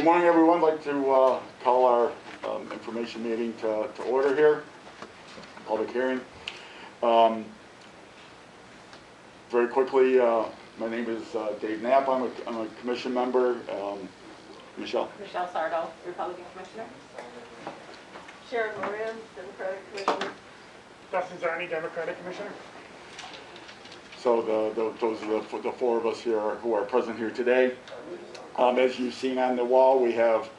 morning, everyone. I'd like to call our information meeting to order here, public hearing. Very quickly, my name is Dave Knapp. I'm a commission member. Michelle? Michelle Sardo, Republican Commissioner. Sharon Moran, Democratic Commissioner. Dustin Zarni, Democratic Commissioner. So those are the four of us here who are present here today. As you've seen on the wall, we have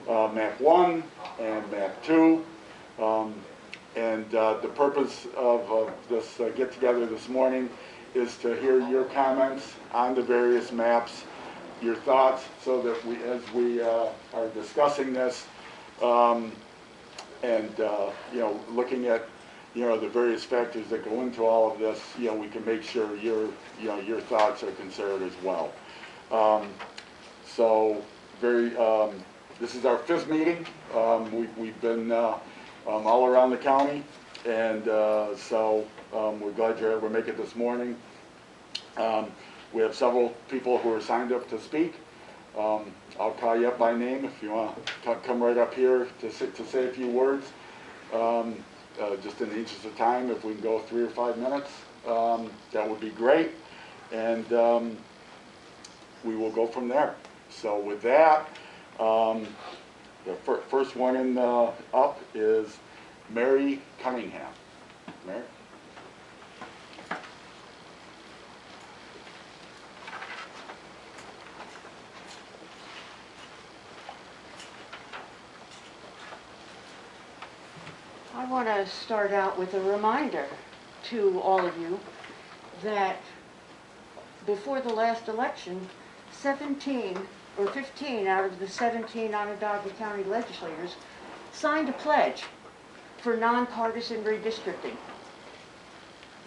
map 1 and map 2. The purpose of this get-together this morning is to hear your comments on the various maps, your thoughts, so that as we are discussing this, looking at the various factors that go into all of this, we can make sure your thoughts are considered as well. This is our 5th meeting. We've been all around the county, and we're glad you're able to make it this morning. We have several people who are signed up to speak. I'll call you up by name if you want to come right up here to say a few words. Just in the interest of time, if we can go 3 or 5 minutes, that would be great. And we will go from there. So with that, the first one up is Mary Cunningham. Mary? I want to start out with a reminder to all of you that before the last election, 17 or 15 out of the 17 Onondaga County legislators signed a pledge for nonpartisan redistricting.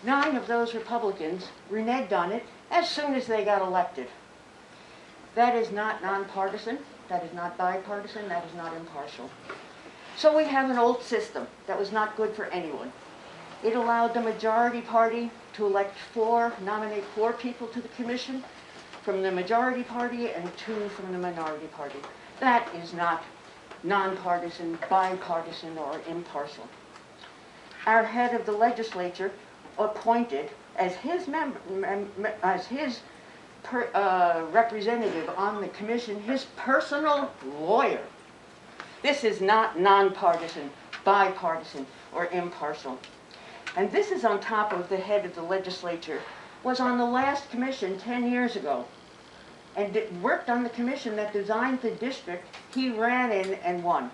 9 of those Republicans reneged on it as soon as they got elected. That is not nonpartisan, that is not bipartisan, that is not impartial. So we have an old system that was not good for anyone. It allowed the majority party to nominate 4 people to the commission from the majority party and 2 from the minority party. That is not nonpartisan, bipartisan, or impartial. Our head of the legislature appointed as his representative on the commission his personal lawyer. This is not nonpartisan, bipartisan, or impartial. And this is on top of the head of the legislature was on the last commission 10 years ago and worked on the commission that designed the district he ran in and won.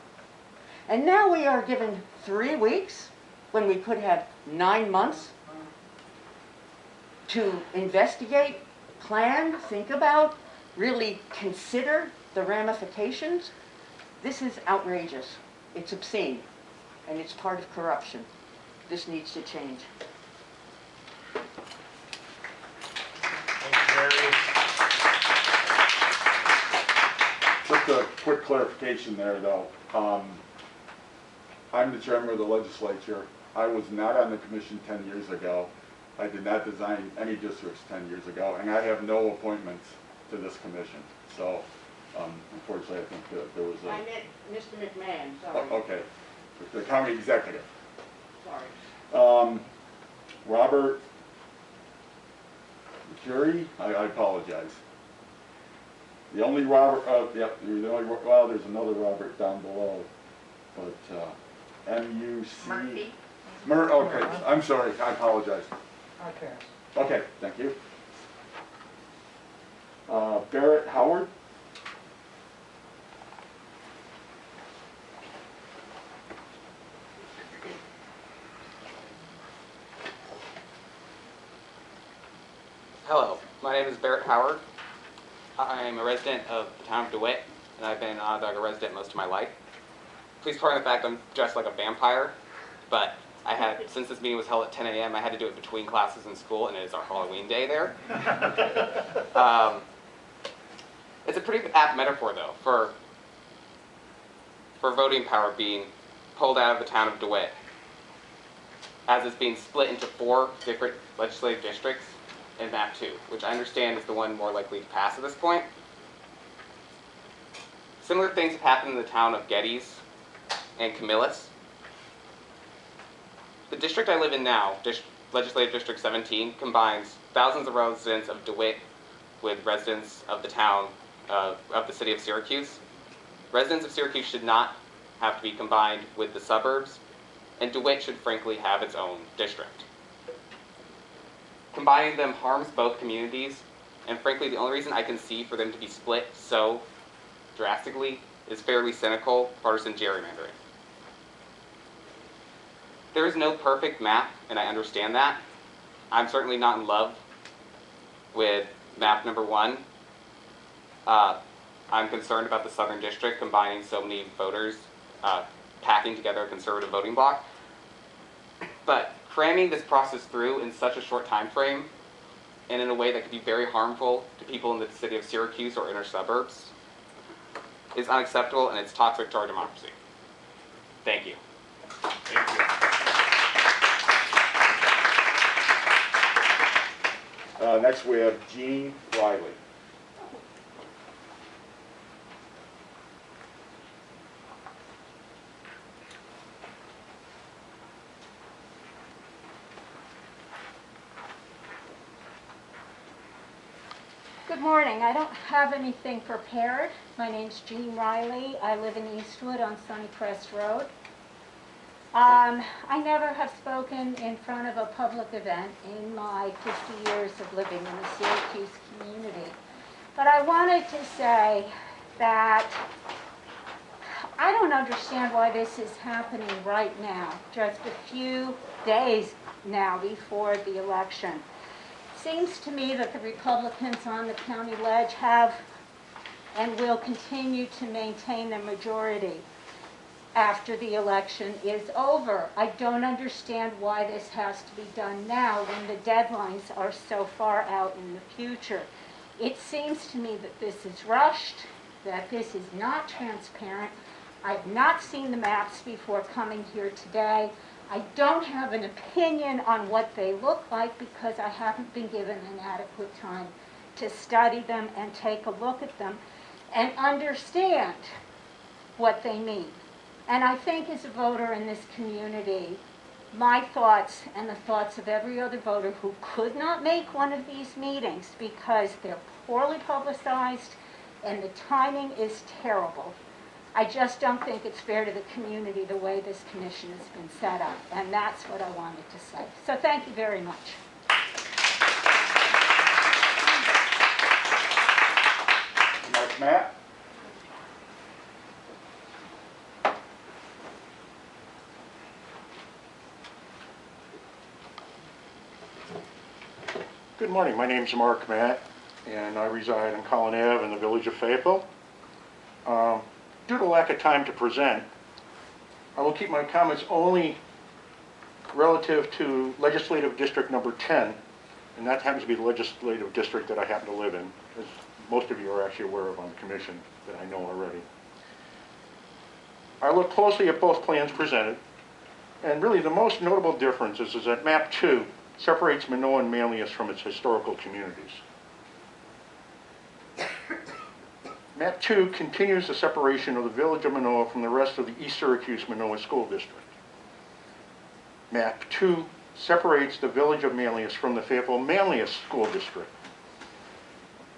And now we are given 3 weeks when we could have 9 months to investigate, plan, think about, really consider the ramifications. This is outrageous. It's obscene, and it's part of corruption. This needs to change. Thank you, Mary. Just a quick clarification there, though. I'm the chairman of the legislature. I was not on the commission 10 years ago. I did not design any districts 10 years ago, and I have no appointments to this commission. So, unfortunately, I think that there was a... I meant Mr. McMahon, sorry. Oh, okay. The county executive. Sorry. Robert Curie, I apologize. The only Robert, well, there's another Robert down below, but M-U-C... Murphy. Okay, I'm sorry, I apologize. Okay. Okay, thank you. Barrett Howard. Hello, my name is Barrett Howard. I'm a resident of the town of DeWitt, and I've been an Onondaga resident most of my life. Please pardon the fact I'm dressed like a vampire, but since this meeting was held at 10 a.m., I had to do it between classes in school, and it is our Halloween day there. It's a pretty apt metaphor, though, for voting power being pulled out of the town of DeWitt, as it's being split into 4 different legislative districts in map 2, which I understand is the one more likely to pass at this point. Similar things have happened in the town of Geddes and Camillus. The district I live in now, Legislative District 17, combines thousands of residents of DeWitt with residents of the town of the city of Syracuse. Residents of Syracuse should not have to be combined with the suburbs, and DeWitt should frankly have its own district. Combining them harms both communities, and frankly the only reason I can see for them to be split so drastically is fairly cynical partisan gerrymandering. There is no perfect map, and I understand that. I'm certainly not in love with map number 1. I'm concerned about the Southern District combining so many voters, packing together a conservative voting bloc. But cramming this process through in such a short time frame and in a way that could be very harmful to people in the city of Syracuse or inner suburbs is unacceptable, and it's toxic to our democracy. Thank you. Thank you. Next, we have Jean Riley. Good morning. I don't have anything prepared. My name's Jean Riley. I live in Eastwood on Sunnycrest Road. I never have spoken in front of a public event in my 50 years of living in the Syracuse community. But I wanted to say that I don't understand why this is happening right now, just a few days now before the election. Seems to me that the Republicans on the county ledge have and will continue to maintain their majority after the election is over. I don't understand why this has to be done now when the deadlines are so far out in the future. It seems to me that this is rushed, that this is not transparent. I've not seen the maps before coming here today. I don't have an opinion on what they look like because I haven't been given an adequate time to study them and take a look at them and understand what they mean. And I think as a voter in this community, my thoughts and the thoughts of every other voter who could not make one of these meetings because they're poorly publicized and the timing is terrible. I just don't think it's fair to the community the way this commission has been set up, and that's what I wanted to say. So thank you very much. Next, Matt. Good morning. My name's Mark Matt, and I reside in Collin Ave in the village of Fayetteville. Due to lack of time to present, I will keep my comments only relative to legislative district number 10, and that happens to be the legislative district that I happen to live in, as most of you are actually aware of on the commission that I know already. I looked closely at both plans presented, and really the most notable difference is that map 2 separates Minoa and Manlius from its historical communities. Map 2 continues the separation of the village of Minoa from the rest of the East Syracuse Minoa School District. Map 2 separates the village of Manlius from the Fayetteville Manlius School District.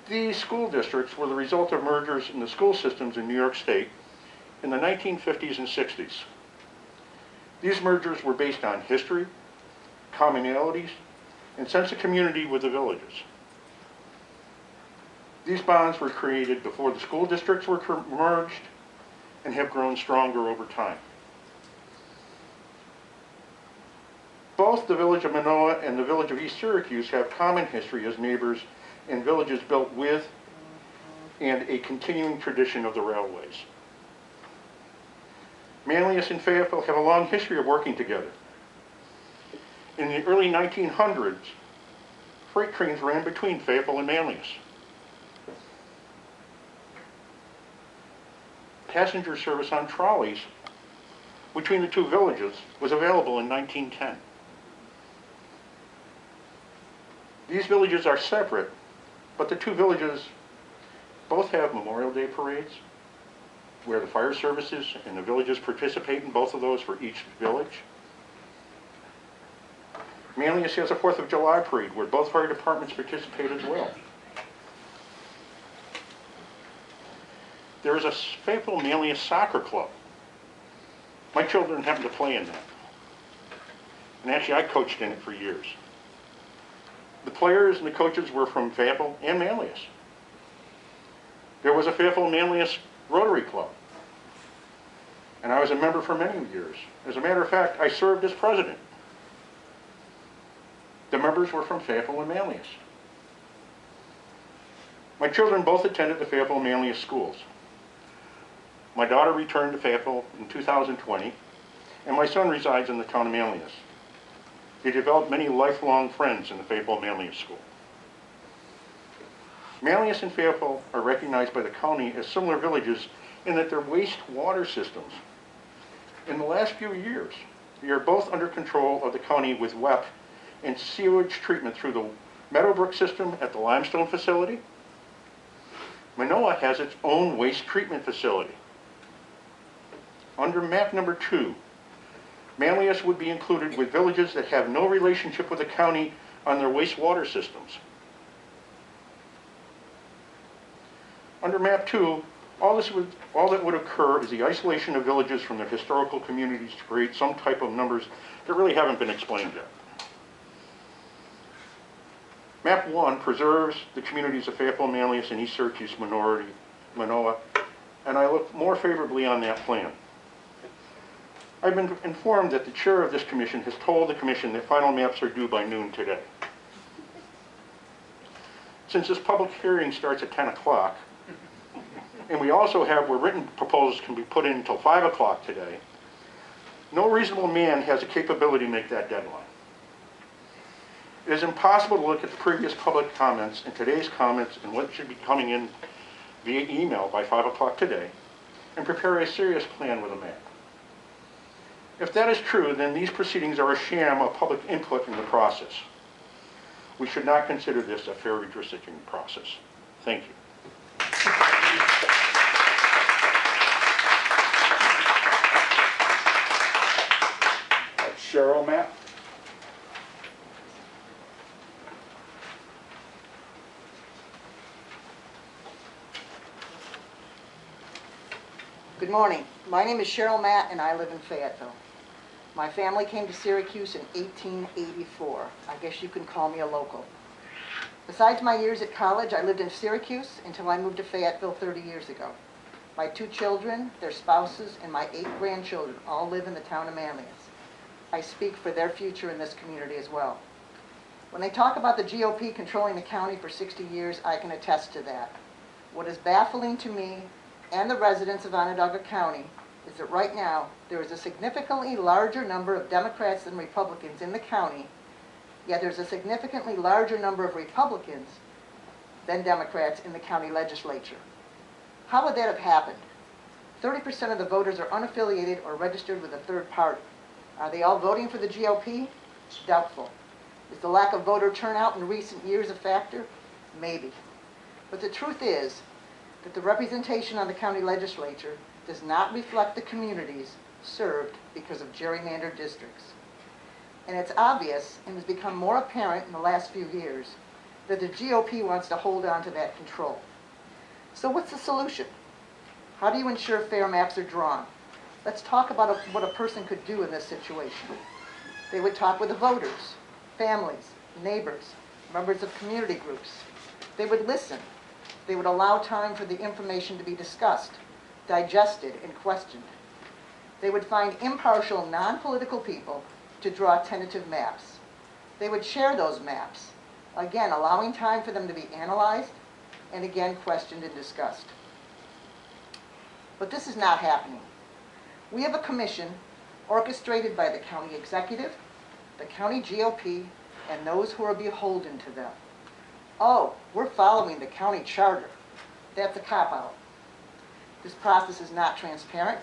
These school districts were the result of mergers in the school systems in New York State in the 1950s and 60s. These mergers were based on history, commonalities, and sense of community with the villages. These bonds were created before the school districts were merged and have grown stronger over time. Both the village of Minoa and the village of East Syracuse have common history as neighbors and villages built with and a continuing tradition of the railways. Manlius and Fayetteville have a long history of working together. In the early 1900s, freight trains ran between Fayetteville and Manlius. Passenger service on trolleys between the two villages was available in 1910. These villages are separate, but the two villages both have Memorial Day parades, where the fire services and the villages participate in both of those for each village. Manlius has a 4th of July parade where both fire departments participate as well. There is a Fayetteville Manlius Soccer Club. My children happen to play in that. And actually I coached in it for years. The players and the coaches were from Fayetteville and Manlius. There was a Fayetteville Manlius Rotary Club. And I was a member for many years. As a matter of fact, I served as president. The members were from Fayetteville and Manlius. My children both attended the Fayetteville Manlius schools. My daughter returned to Fayetteville in 2020, and my son resides in the town of Manlius. They developed many lifelong friends in the Fayetteville Manlius School. Manlius and Fayetteville are recognized by the county as similar villages in that their wastewater systems. In the last few years, they are both under control of the county with WEP and sewage treatment through the Meadowbrook system at the Limestone facility. Manoa has its own waste treatment facility. Under map number 2, Manlius would be included with villages that have no relationship with the county on their wastewater systems. Under map 2, all that would occur is the isolation of villages from their historical communities to create some type of numbers that really haven't been explained yet. Map 1 preserves the communities of Fayetteville, Manlius, and East Syracuse Manoa, and I look more favorably on that plan. I've been informed that the chair of this commission has told the commission that final maps are due by noon today. Since this public hearing starts at 10 o'clock, and we also have where written proposals can be put in until 5 o'clock today, no reasonable man has the capability to make that deadline. It is impossible to look at the previous public comments and today's comments and what should be coming in via email by 5 o'clock today and prepare a serious plan with a map. If that is true, then these proceedings are a sham of public input in the process. We should not consider this a fair redistricting process. Thank you. Cheryl, Matt? Good morning. My name is Cheryl Matt and I live in Fayetteville. My family came to Syracuse in 1884. I guess you can call me a local. Besides my years at college, I lived in Syracuse until I moved to Fayetteville 30 years ago. My 2 children, their spouses, and my 8 grandchildren all live in the town of Manlius. I speak for their future in this community as well. When they talk about the GOP controlling the county for 60 years, I can attest to that. What is baffling to me and the residents of Onondaga County is that right now there is a significantly larger number of Democrats than Republicans in the county, yet there's a significantly larger number of Republicans than Democrats in the county legislature. How would that have happened? 30% of the voters are unaffiliated or registered with a third party. Are they all voting for the GOP? Doubtful. Is the lack of voter turnout in recent years a factor? Maybe. But the truth is that the representation on the county legislature does not reflect the communities served because of gerrymandered districts. And it's obvious, and has become more apparent in the last few years, that the GOP wants to hold on to that control. So what's the solution? How do you ensure fair maps are drawn? Let's talk about what a person could do in this situation. They would talk with the voters, families, neighbors, members of community groups. They would listen. They would allow time for the information to be discussed, digested, and questioned. They would find impartial, non-political people to draw tentative maps. They would share those maps, again, allowing time for them to be analyzed and again questioned and discussed. But this is not happening. We have a commission orchestrated by the county executive, the county GOP, and those who are beholden to them. Oh, we're following the county charter. That's a cop-out. This process is not transparent,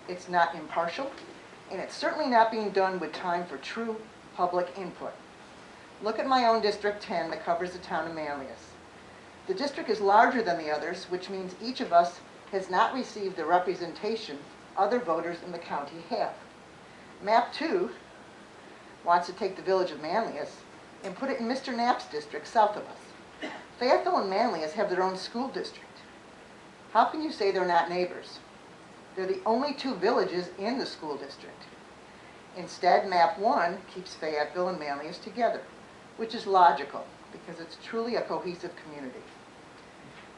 it's not impartial, and it's certainly not being done with time for true public input. Look at my own District 10 that covers the town of Manlius. The district is larger than the others, which means each of us has not received the representation other voters in the county have. Map 2 wants to take the village of Manlius and put it in Mr. Knapp's district south of us. Fayetteville and Manlius have their own school district. How can you say they're not neighbors? They're the only two villages in the school district. Instead, Map 1 keeps Fayetteville and Manlius together, which is logical because it's truly a cohesive community.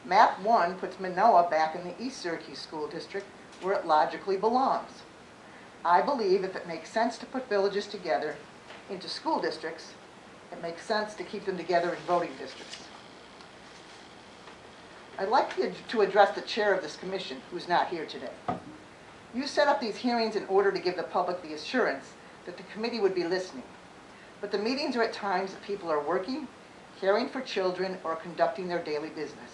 Map 1 puts Manoa back in the East Syracuse School District where it logically belongs. I believe if it makes sense to put villages together into school districts, it makes sense to keep them together in voting districts. I'd like to address the chair of this commission, who's not here today. You set up these hearings in order to give the public the assurance that the committee would be listening. But the meetings are at times that people are working, caring for children, or conducting their daily business.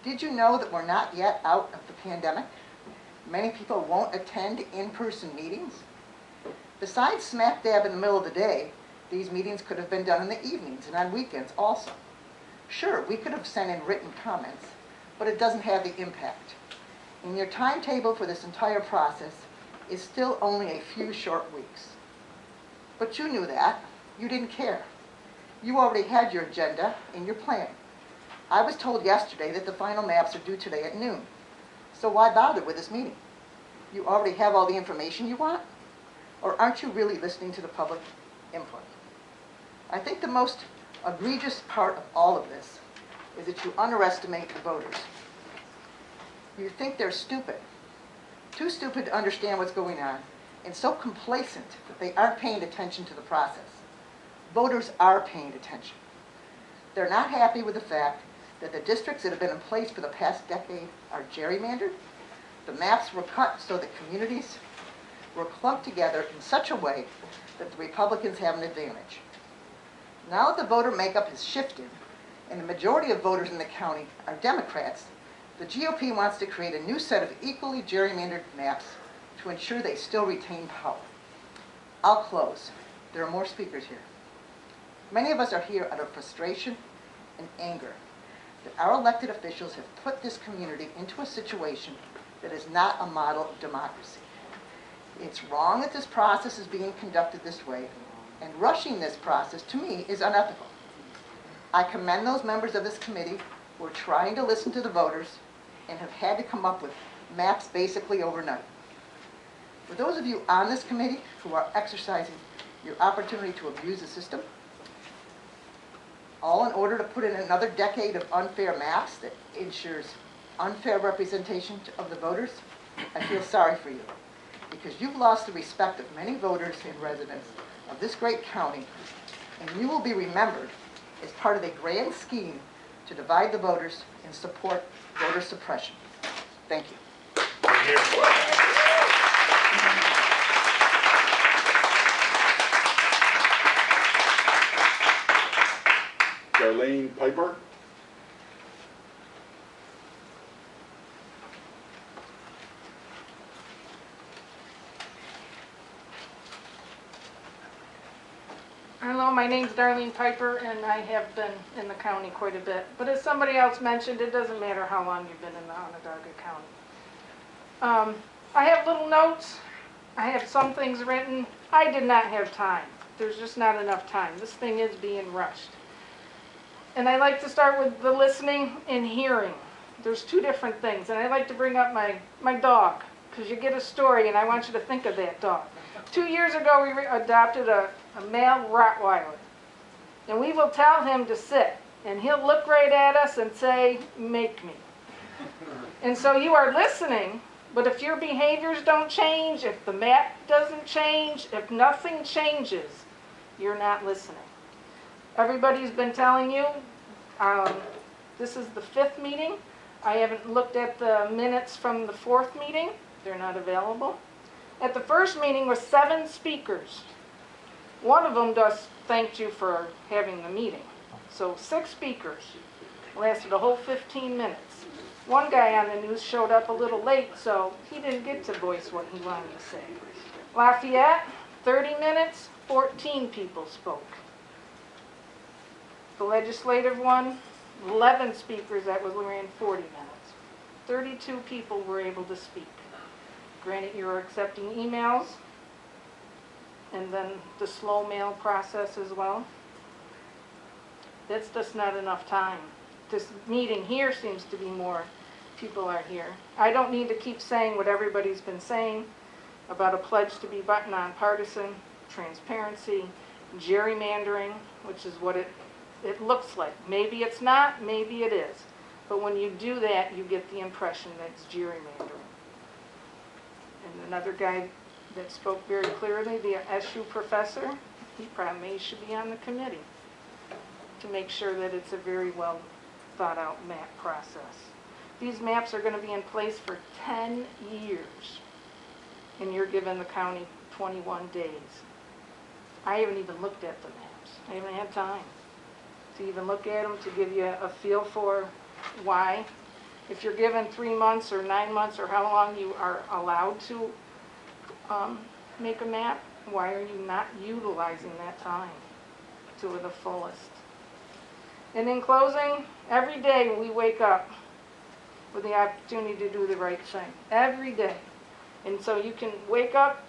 Did you know that we're not yet out of the pandemic? Many people won't attend in-person meetings. Besides smack dab in the middle of the day, these meetings could have been done in the evenings and on weekends also. Sure, we could have sent in written comments, but it doesn't have the impact. And your timetable for this entire process is still only a few short weeks. But you knew that. You didn't care. You already had your agenda and your plan. I was told yesterday that the final maps are due today at noon. So why bother with this meeting? You already have all the information you want? Or aren't you really listening to the public input? I think the most egregious part of all of this is that you underestimate the voters. You think they're stupid, too stupid to understand what's going on, and so complacent that they aren't paying attention to the process. Voters are paying attention. They're not happy with the fact that the districts that have been in place for the past decade are gerrymandered. The maps were cut so that communities were clumped together in such a way that the Republicans have an advantage. Now that the voter makeup is shifted and the majority of voters in the county are Democrats, the GOP wants to create a new set of equally gerrymandered maps to ensure they still retain power. I'll close. There are more speakers here. Many of us are here out of frustration and anger that our elected officials have put this community into a situation that is not a model of democracy. It's wrong that this process is being conducted this way, and rushing this process, to me, is unethical. I commend those members of this committee who are trying to listen to the voters and have had to come up with maps basically overnight. For those of you on this committee who are exercising your opportunity to abuse the system, all in order to put in another decade of unfair maps that ensures unfair representation of the voters, I feel sorry for you, because you've lost the respect of many voters and residents of this great county, and you will be remembered as part of a grand scheme to divide the voters and support voter suppression. Thank you. Darlene Piper. Hello, my name's Darlene Piper, and I have been in the county quite a bit. But as somebody else mentioned, it doesn't matter how long you've been in the Onondaga County. I have little notes. I have some things written. I did not have time. There's just not enough time. This thing is being rushed. And I like to start with the listening and hearing. There's two different things. And I like to bring up my dog, because you get a story, and I want you to think of that dog. 2 years ago, we adopted a male Rottweiler. And we will tell him to sit. And he'll look right at us and say, "Make me." And so you are listening, but if your behaviors don't change, if the map doesn't change, if nothing changes, you're not listening. Everybody's been telling you, this is the 5th meeting. I haven't looked at the minutes from the 4th meeting. They're not available. At the first meeting was 7 speakers. One of them just thanked you for having the meeting. So 6 speakers, lasted a whole 15 minutes. One guy on the news showed up a little late, so he didn't get to voice what he wanted to say. Lafayette, 30 minutes, 14 people spoke. The legislative one, 11 speakers, that was ran 40 minutes. 32 people were able to speak. Granted, you're accepting emails, and then the slow mail process as well. That's just not enough time. This meeting here seems to be more people are here. I don't need to keep saying what everybody's been saying about a pledge to be nonpartisan, transparency, gerrymandering, which is what it looks like. Maybe it's not, maybe it is. But when you do that, you get the impression that it's gerrymandering. And another guy that spoke very clearly, the SU professor, he probably should be on the committee to make sure that it's a very well thought out map process. These maps are going to be in place for 10 years, and you're giving the county 21 days. I haven't even looked at the maps. I haven't had time to even look at them to give you a feel for why. If you're given 3 months or 9 months or how long you are allowed to make a map, why are you not utilizing that time to the fullest? And in closing, every day we wake up with the opportunity to do the right thing. Every day. And so you can wake up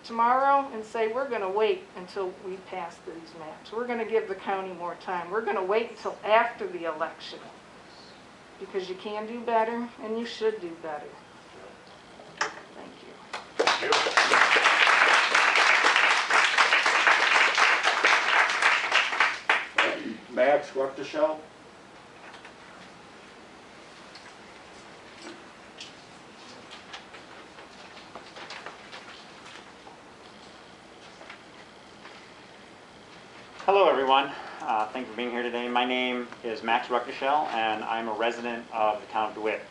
tomorrow and say, we're going to wait until we pass these maps. We're going to give the county more time. We're going to wait until after the election. Because you can do better, and you should do better. Thank you. Max Ruckteschell. Hello, everyone. Thank you for being here today. My name is Max Ruckteschell, and I'm a resident of the town of DeWitt.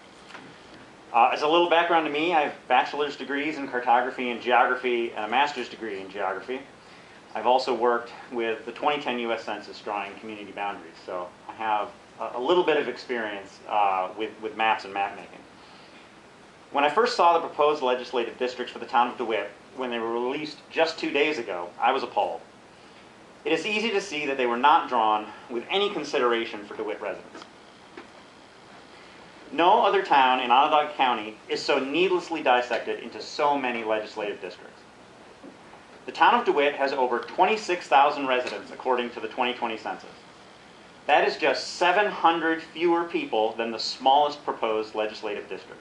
As a little background to me, I have bachelor's degrees in cartography and geography and a master's degree in geography. I've also worked with the 2010 U.S. Census drawing community boundaries, so I have a little bit of experience with maps and map making. When I first saw the proposed legislative districts for the town of DeWitt, when they were released just 2 days ago, I was appalled. It is easy to see that they were not drawn with any consideration for DeWitt residents. No other town in Onondaga County is so needlessly dissected into so many legislative districts. The town of DeWitt has over 26,000 residents according to the 2020 census. That is just 700 fewer people than the smallest proposed legislative district.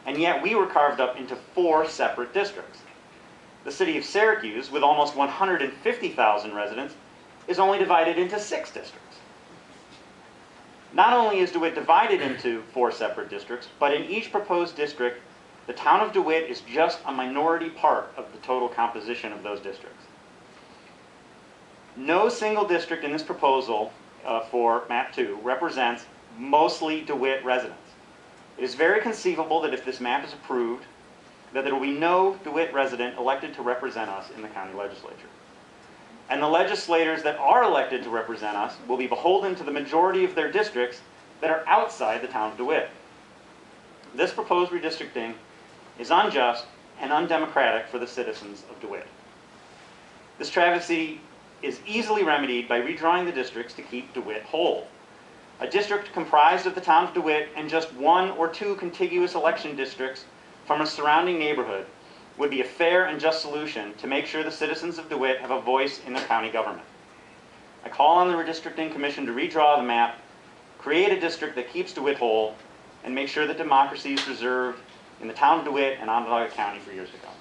And yet we were carved up into 4 separate districts. The city of Syracuse, with almost 150,000 residents, is only divided into 6 districts. Not only is DeWitt divided into 4 separate districts, but in each proposed district, the town of DeWitt is just a minority part of the total composition of those districts. No single district in this proposal for map 2 represents mostly DeWitt residents. It is very conceivable that if this map is approved, that there will be no DeWitt resident elected to represent us in the county legislature. And the legislators that are elected to represent us will be beholden to the majority of their districts that are outside the town of DeWitt. This proposed redistricting is unjust and undemocratic for the citizens of DeWitt. This travesty is easily remedied by redrawing the districts to keep DeWitt whole. A district comprised of the town of DeWitt and just 1 or 2 contiguous election districts from a surrounding neighborhood would be a fair and just solution to make sure the citizens of DeWitt have a voice in their county government. I call on the Redistricting Commission to redraw the map, create a district that keeps DeWitt whole, and make sure that democracy is preserved in the town of DeWitt and Onondaga County for years to come.